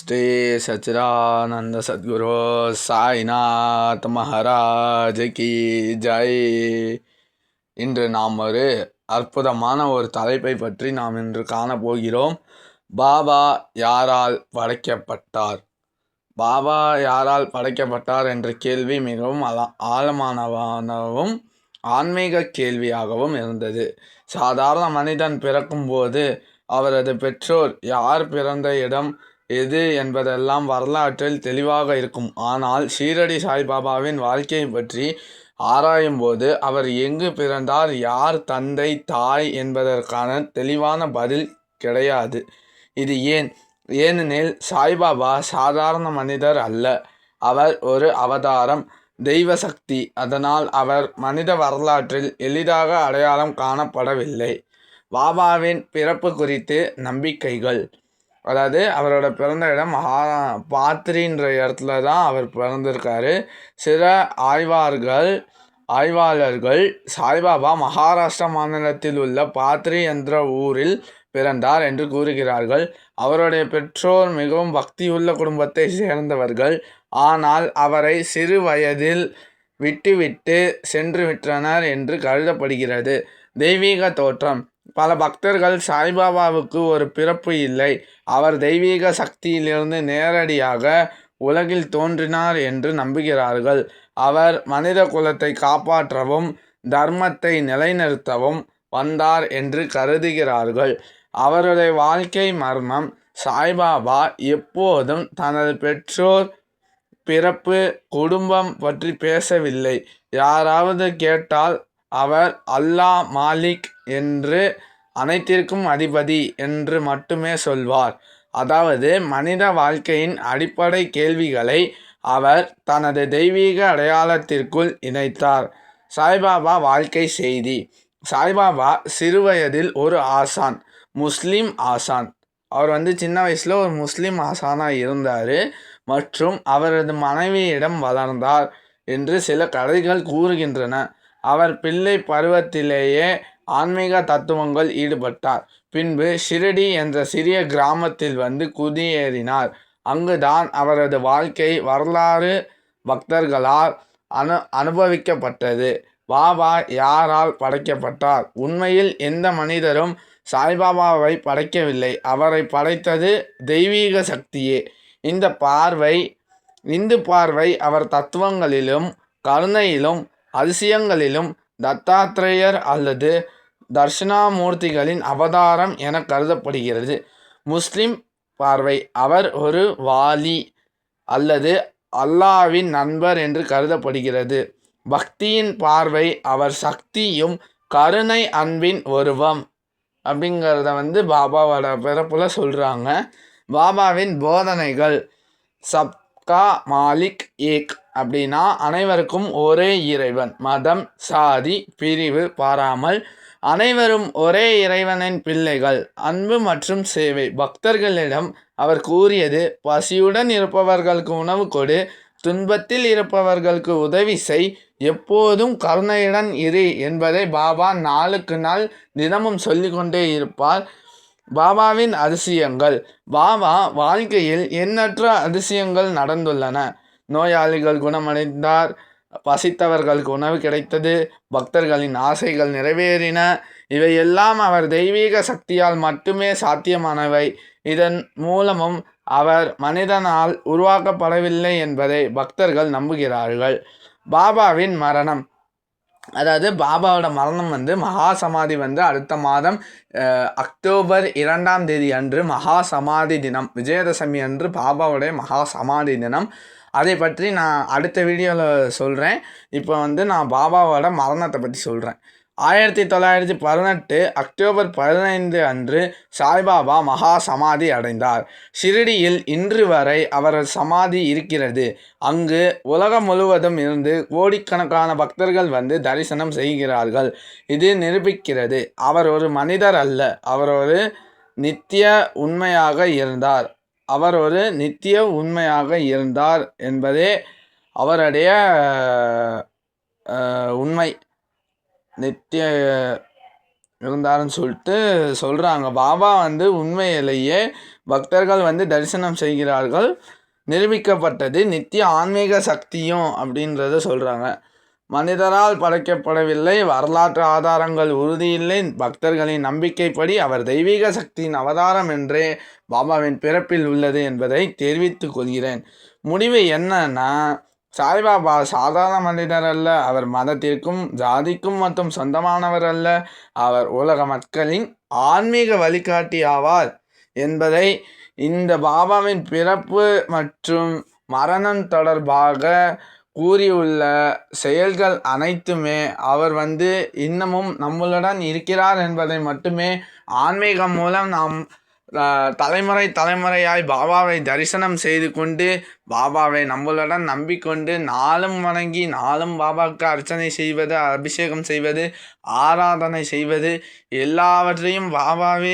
ஸ்ரீ சச்சிதானந்த சத்குரு சாய்நாத் மகாராஜ் கி ஜெய். இன்று நாம் ஒரு அற்புதமான ஒரு தலைப்பை பற்றி நாம் இன்று காணப்போகிறோம். பாபா யாரால் படைக்கப்பட்டார்? பாபா யாரால் படைக்கப்பட்டார் என்ற கேள்வி மிகவும் ஆழமானவும் ஆன்மீக கேள்வியாகவும் இருந்தது. சாதாரண மனிதன் பிறக்கும்போது அவரது பெற்றோர் யார், பிறந்த இடம் எது என்பதெல்லாம் வரலாற்றில் தெளிவாக இருக்கும். ஆனால் ஷீரடி சாய்பாபாவின் வாழ்க்கையை பற்றி ஆராயும் போது அவர் எங்கு பிறந்தார், யார் தந்தை தாய் என்பதற்கான தெளிவான பதில் கிடையாது. இது ஏனெனில் சாய்பாபா சாதாரண மனிதர் அல்ல, அவர் ஒரு அவதாரம், தெய்வ சக்தி. அதனால் அவர் மனித வரலாற்றில் எளிதாக அடையாளம் காணப்படவில்லை. பாபாவின் பிறப்பு குறித்து நம்பிக்கைகள், அதாவது அவரோட பிறந்த இடம் பாத்ரின்ற இடத்துல தான் அவர் பிறந்திருக்காரு. சில ஆய்வாளர்கள் சாய்பாபா மகாராஷ்டிரா மாநிலத்தில் உள்ள பாத்ரி என்ற ஊரில் பிறந்தார் என்று கூறுகிறார்கள். அவருடைய பெற்றோர் மிகவும் பக்தியுள்ள குடும்பத்தை சேர்ந்தவர்கள். ஆனால் அவரை சிறு வயதில் விட்டுவிட்டு சென்று விட்டனர் என்று கருதப்படுகிறது. தெய்வீக தோற்றம், பல பக்தர்கள் சாய்பாபாவுக்கு ஒரு பிறப்பு இல்லை, அவர் தெய்வீக சக்தியிலிருந்து நேரடியாக உலகில் தோன்றினார் என்று நம்புகிறார்கள். அவர் மனித குலத்தை காப்பாற்றவும் தர்மத்தை நிலைநிறுத்தவும் வந்தார் என்று கருதுகிறார்கள். அவருடைய வாழ்க்கை மர்மம், சாய்பாபா எப்போதும் தனது பெற்றோர், பிறப்பு, குடும்பம் பற்றி பேசவில்லை. யாராவது கேட்டால் அவர் அல்லாஹ், மாலிக் என்று, அனைத்திற்கும் அதிபதி என்று மட்டுமே சொல்வார். அதாவது மனித வாழ்க்கையின் அடிப்படை கேள்விகளை அவர் தனது தெய்வீக அடையாளத்திற்குள் இணைத்தார். சாய்பாபா வாழ்க்கை செய்தி. சாய்பாபா சிறுவயதில் ஒரு ஆசான், முஸ்லீம் ஆசான். அவர் சின்ன வயசில் ஒரு முஸ்லீம் ஆசானாக இருந்தார் மற்றும் அவரது மனைவியிடம் வளர்ந்தார் என்று சில கதைகள் கூறுகின்றன. அவர் பிள்ளை பருவத்திலேயே ஆன்மீக தத்துவங்கள் ஈடுபட்டார். பின்பு ஷிரடி என்ற சிறிய கிராமத்தில் குடியேறினார். அங்குதான் அவரது வாழ்க்கை வரலாறு பக்தர்களால் அனுபவிக்கப்பட்டது. பாபா யாரால் படைக்கப்பட்டார்? உண்மையில் எந்த மனிதரும் சாய்பாபாவை படைக்கவில்லை, அவரை படைத்தது தெய்வீக சக்தியே. இந்து பார்வை அவர் தத்துவங்களிலும் கருணையிலும் அதிசயங்களிலும் தத்தாத்ரேயர் அல்லது தர்ஷனாமூர்த்திகளின் அவதாரம் என கருதப்படுகிறது. முஸ்லிம் பார்வை அவர் ஒரு வாலி அல்லது அல்லாவின் நண்பர் என்று கருதப்படுகிறது. பக்தியின் பார்வை அவர் சக்தியும் கருணை அன்பின் உருவம் அப்படிங்கிறத பாபாவோட பிறப்புல சொல்கிறாங்க. பாபாவின் போதனைகள், சப்கா மாலிக் ஏக் அப்படின்னா அனைவருக்கும் ஒரே இறைவன், மதம் சாதி பிரிவு பாராமல் அனைவரும் ஒரே இறைவனின் பிள்ளைகள், அன்பு மற்றும் சேவை. பக்தர்களிடம் அவர் கூறியது, பசியுடன் இருப்பவர்களுக்கு உணவு கொடு, துன்பத்தில் இருப்பவர்களுக்கு உதவி செய், எப்போதும் கருணையுடன் இரு என்பதை பாபா நாளுக்கு நாள் தினமும் சொல்லிக்கொண்டே இருப்பார். பாபாவின் அதிசயங்கள். பாபா வாழ்க்கையில் எண்ணற்ற அதிசயங்கள் நடந்துள்ளன. நோயாளிகள் குணமடைந்தார், பசித்தவர்களுக்கு உணவு கிடைத்தது, பக்தர்களின் ஆசைகள் நிறைவேறின. இவையெல்லாம் அவர் தெய்வீக சக்தியால் மட்டுமே சாத்தியமானவை. இதன் மூலமும் அவர் மனிதனால் உருவாக்கப்படவில்லை என்பதை பக்தர்கள் நம்புகிறார்கள். பாபாவின் மரணம், அதாவது பாபாவோட மரணம் மகா சமாதி அடுத்த மாதம் அக்டோபர் 2ஆம் தேதி அன்று மகா சமாதி தினம், விஜயதசமி அன்று பாபாவுடைய மகா சமாதி தினம். அதை பற்றி நான் அடுத்த வீடியோவில் சொல்கிறேன். இப்போ நான் பாபாவோட மரணத்தை பற்றி சொல்கிறேன். 1918 அக்டோபர் 15 அன்று சாய்பாபா மகா சமாதி அடைந்தார். ஷிரடியில் இன்று வரை அவரது சமாதி இருக்கிறது. அங்கு உலகம் முழுவதும் இருந்து கோடிக்கணக்கான பக்தர்கள் தரிசனம் செய்கிறார்கள். இது நிரூபிக்கிறது அவர் ஒரு மனிதர் அல்ல, அவர் ஒரு நித்திய உண்மையாக இருந்தார். அவர் ஒரு நித்திய உண்மையாக இருந்தார் என்பதே அவருடைய உண்மை. நித்திய இருந்தாருன்னு சொல்லிட்டு சொல்கிறாங்க. பாபா வந்து உண்மையிலேயே பக்தர்கள் வந்து தரிசனம் செய்கிறார்கள், நிரூபிக்கப்பட்டது நித்திய ஆன்மீக சக்தியும் அப்படின்றத சொல்கிறாங்க. மனிதரால் படைக்கப்படவில்லை, வரலாற்று ஆதாரங்கள் உறுதியில்லை, பக்தர்களின் நம்பிக்கைப்படி அவர் தெய்வீக சக்தியின் அவதாரம் என்றே பாபாவின் பிறப்பில் உள்ளது என்பதை தெரிவித்துக் கொள்கிறேன். முடிவு என்னன்னா, சாய்பாபா சாதாரண மனிதர் அல்ல, அவர் மதத்திற்கும் ஜாதிக்கும் மட்டும் சொந்தமானவர் அல்ல, அவர் உலக மக்களின் ஆன்மீக வழிகாட்டி ஆவார் என்பதை இந்த பாபாவின் பிறப்பு மற்றும் மரணம் தொடர்பாக கூறியுள்ள செயல்கள் அனைத்துமே அவர் வந்து இன்னமும் நம்மளுடன் இருக்கிறார் என்பதை மட்டுமே ஆன்மீகம் மூலம் நாம் தலைமுறை தலைமுறையாய் பாபாவை தரிசனம் செய்து கொண்டு பாபாவை நம்மளுடன் நம்பிக்கொண்டு நாளும் வணங்கி நாளும் பாபாவுக்கு அர்ச்சனை செய்வது, அபிஷேகம் செய்வது, ஆராதனை செய்வது எல்லாவற்றையும் பாபாவே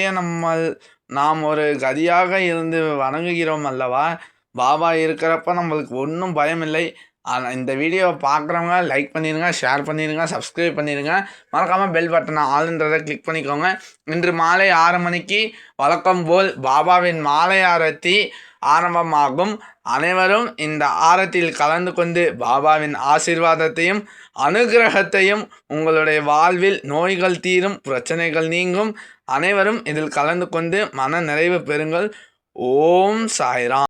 நாம் ஒரு கதியாக இருந்து வணங்குகிறோம் அல்லவா. பாபா இருக்கிறப்ப நம்மளுக்கு ஒன்றும் பயமில்லை. ஆனால் இந்த வீடியோவை பார்க்குறவங்க லைக் பண்ணிடுங்க, ஷேர் பண்ணிடுங்க, சப்ஸ்கிரைப் பண்ணிடுங்க. மறக்காமல் பெல் பட்டனை ஆளுன்றதை கிளிக் பண்ணிக்கோங்க. இன்று மாலை 6 மணிக்கு வழக்கம் போல் பாபாவின் மாலை ஆரத்தி ஆரம்பமாகும். அனைவரும் இந்த ஆரத்தியில் கலந்து கொண்டு பாபாவின் ஆசீர்வாதத்தையும் அனுகிரகத்தையும், உங்களுடைய வாழ்வில் நோய்கள் தீரும், பிரச்சனைகள் நீங்கும். அனைவரும் இதில் கலந்து கொண்டு மன நிறைவு பெறுங்கள். ஓம் சாய்ராம்.